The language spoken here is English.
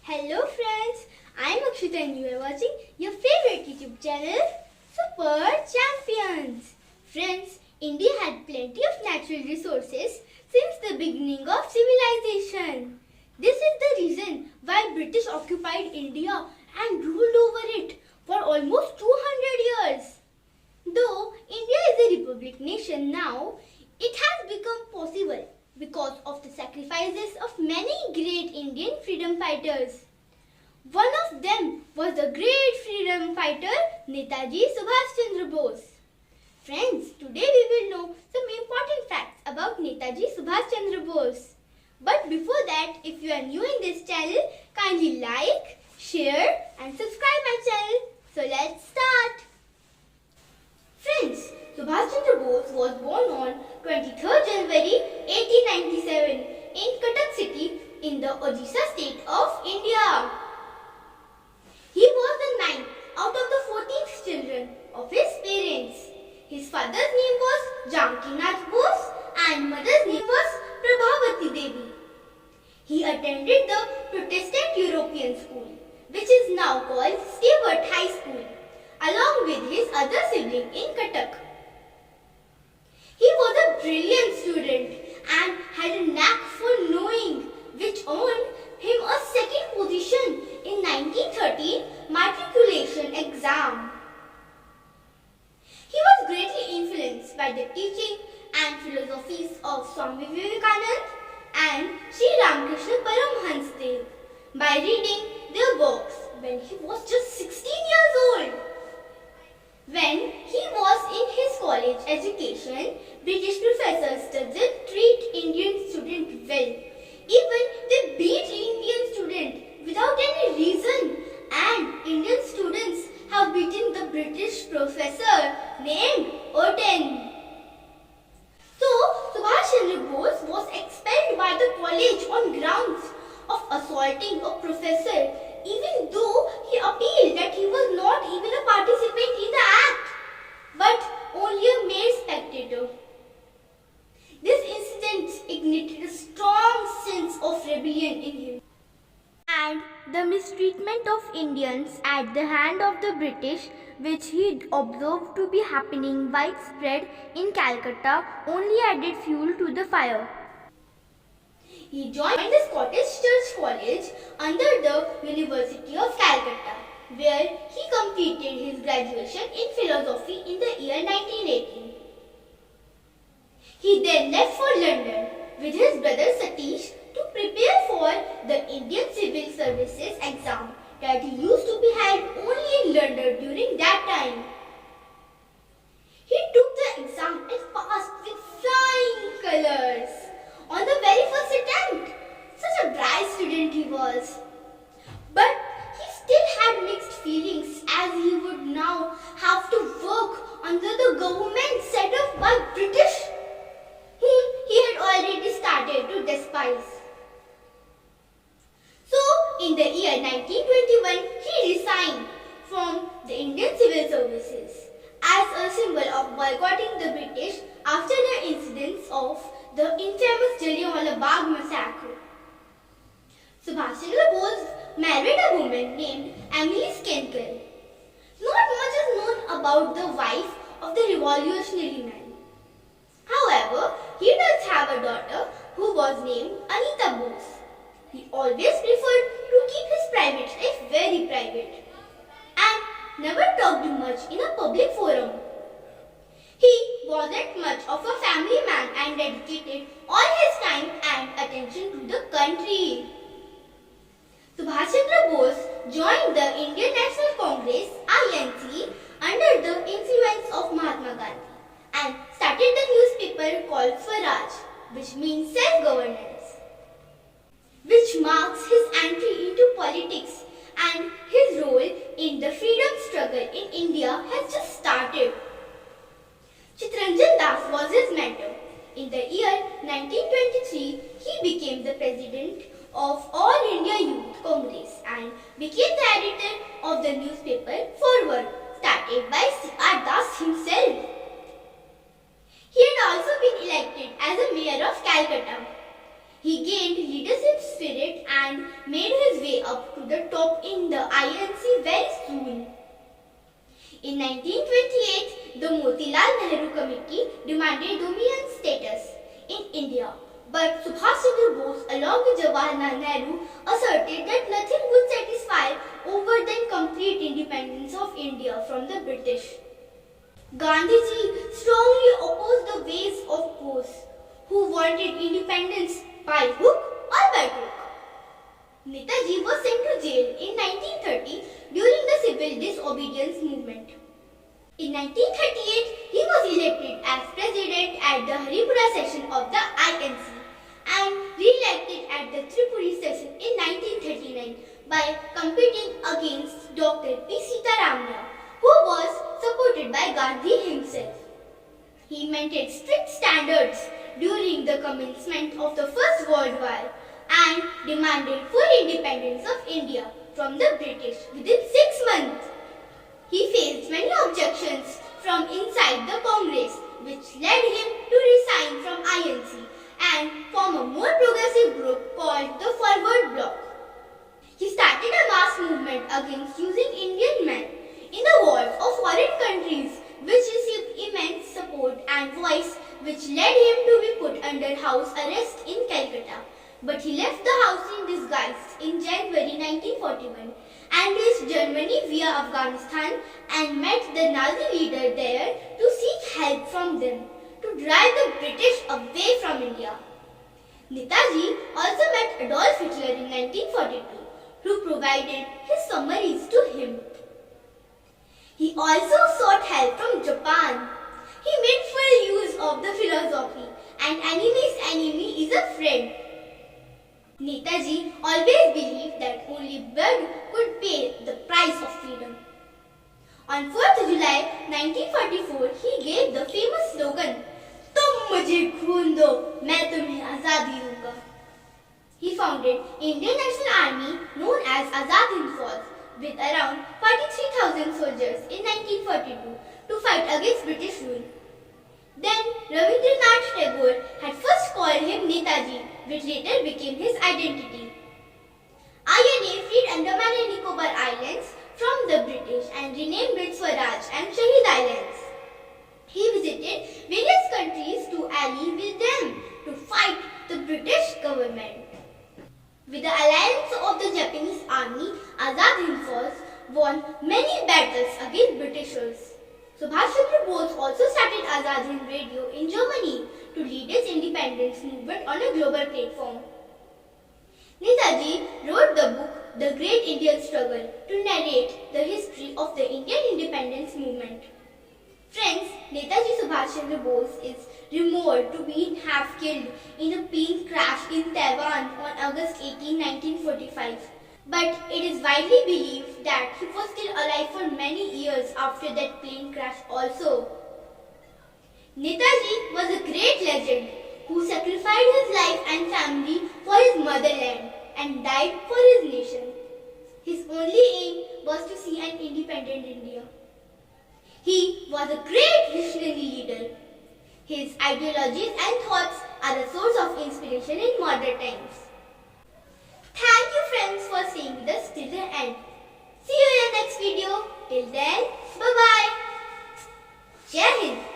Hello friends, I am Akshita and you are watching your favorite YouTube channel, Super Champions. Friends, India had plenty of natural resources since the beginning of civilization. This is the reason why British occupied India and ruled over it for almost 200 years. Though India is a republic nation now, it has become possible because of the sacrifices of many great Indian freedom fighters. One of them was the great freedom fighter Netaji Subhash Chandra Bose. Friends, today we will know some important facts about Netaji Subhash Chandra Bose. But before that, if you are new in this channel, kindly like, share and subscribe my channel. So let's start. Friends, Subhash Chandra Bose was born on 23rd January 1897 in Cuttack city in the Odisha state of India. He was the ninth out of the 14 children of his parents. His father's name was Chandra Bose and mother's name was Prabhavati Devi. He attended the Protestant European School, which is now called Stewart High School, along with his other sibling in Cuttack. He was a brilliant student and had a knack for knowing, which earned him a second position in 1913 matriculation exam. He was greatly influenced by the teaching and philosophies of Swami Vivekananda and Sri Ramakrishna Paramhans Dev by reading their works when he was just 16 years old. When he was in his college education, British professors doesn't treat Indian students well. Even they beat Indian students without any reason, and Indian students have beaten the British professor named Oden. So, Subhash Chandra Bose was expelled by the college on grounds of assaulting a professor, even though he appealed that he was not even a participant in the act, but only a mere spectator. This incident ignited a strong sense of rebellion in him, and the mistreatment of Indians at the hand of the British, which he observed to be happening widespread in Calcutta, only added fuel to the fire. He joined the Scottish Church College under the University of Calcutta, where he completed his graduation in philosophy in the year 1918. He then left for London with his brother Satish to prepare for the Indian Civil Services exam that used to be held only in London during that time. He took the exam and passed with flying colors on the very first attempt. Such a bright student he was. But he still had mixed feelings, as he would now have to work under the government set up by British, whom he had already started to despise. So, in the year 1921, he resigned from the Indian Civil Services as a symbol of boycotting the British after the incidents of the infamous Jallianwala Bagh massacre. Subhash Chandra Bose married a woman named Emily Skenker. Not much is known about the wife of the revolutionary man. However, he does have a daughter who was named Anita Bose. He always preferred to keep his private life very private and never talked much in a public forum. He wasn't much of a family man and dedicated all his time and attention to the country. Subhash Chandra Bose joined the Indian National Congress (INC) under the influence of Mahatma Gandhi and started the newspaper called Swaraj, which means self-governance, which marks his entry into politics, and his role in the freedom struggle in India has just started. Chittaranjan Das was his mentor. In the year 1923, he became the president of All India Youth Congress and became the editor of the newspaper Forward, started by C.R. Das himself. He had also been elected as a mayor of Calcutta. He gained leadership spirit and made his way up to the top in the INC very soon. In 1928, the Motilal Nehru Committee demanded dominion status in India, but Subhash Chandra Bose along with Jawaharlal Nehru asserted that nothing would satisfy over than complete independence of India from the British. Gandhiji strongly opposed the ways of Bose, who wanted independence by hook or by crook. Netaji was sent to jail in 1930 during the civil disobedience movement. In 1938, he was elected as president at the Haripura session of the INC and re-elected at the Tripuri session in 1939 by competing against Dr. P. Sitaramaya, who was supported by Gandhi himself. He maintained strict standards during the commencement of the First World War and demanded full independence of India from the British within 6 months. He faced many objections from inside the Congress, which led him to resign from INC and form a more progressive group called the Forward Bloc. He started a mass movement against using Indian men in the wars of foreign countries, which received immense support and voice, which led him to be put under house arrest in Calcutta. But he left the house in disguise in January 1941 and reached Germany via Afghanistan and met the Nazi leader there to seek help from them to drive the British away from India. Netaji also met Adolf Hitler in 1942, who provided his summaries to him. He also sought help from Japan. He made full use of the philosophy, an enemy's enemy is a friend. Netaji always believed that only blood could pay the price of freedom. On 4th July 1944, he gave the famous slogan, "तुम मुझे खून दो, मैं तुम्हें आजादी दूंगा." He founded Indian National Army known as Azad Hind Force with around 43,000 soldiers in 1942 to fight against British rule. Then Rabindranath Tagore had first called him Netaji, which later became his identity. INA freed Andaman and Nicobar Islands from the British and renamed it Swaraj and Shahid Islands. He visited various countries to ally with them to fight the British government. With the alliance of the Japanese army, Azad Hind Force won many battles against Britishers. Subhash Chandra Bose also started Azad Hind Radio in Germany to lead its independence movement on a global platform. Netaji wrote the book The Great Indian Struggle to narrate the history of the Indian independence movement. Friends, Netaji Subhash Chandra Bose is rumored to be half killed in a plane crash in Taiwan on August 18, 1945. But it is widely believed that he was still alive for many years after that plane crash also. Netaji was a great legend who sacrificed his life and family for his motherland and died for his nation. His only aim was to see an independent India. He was a great visionary leader. His ideologies and thoughts are a source of inspiration in modern times. Thank you friends for staying with us till the end. See you in the next video. Till then, bye-bye. Jai Hind.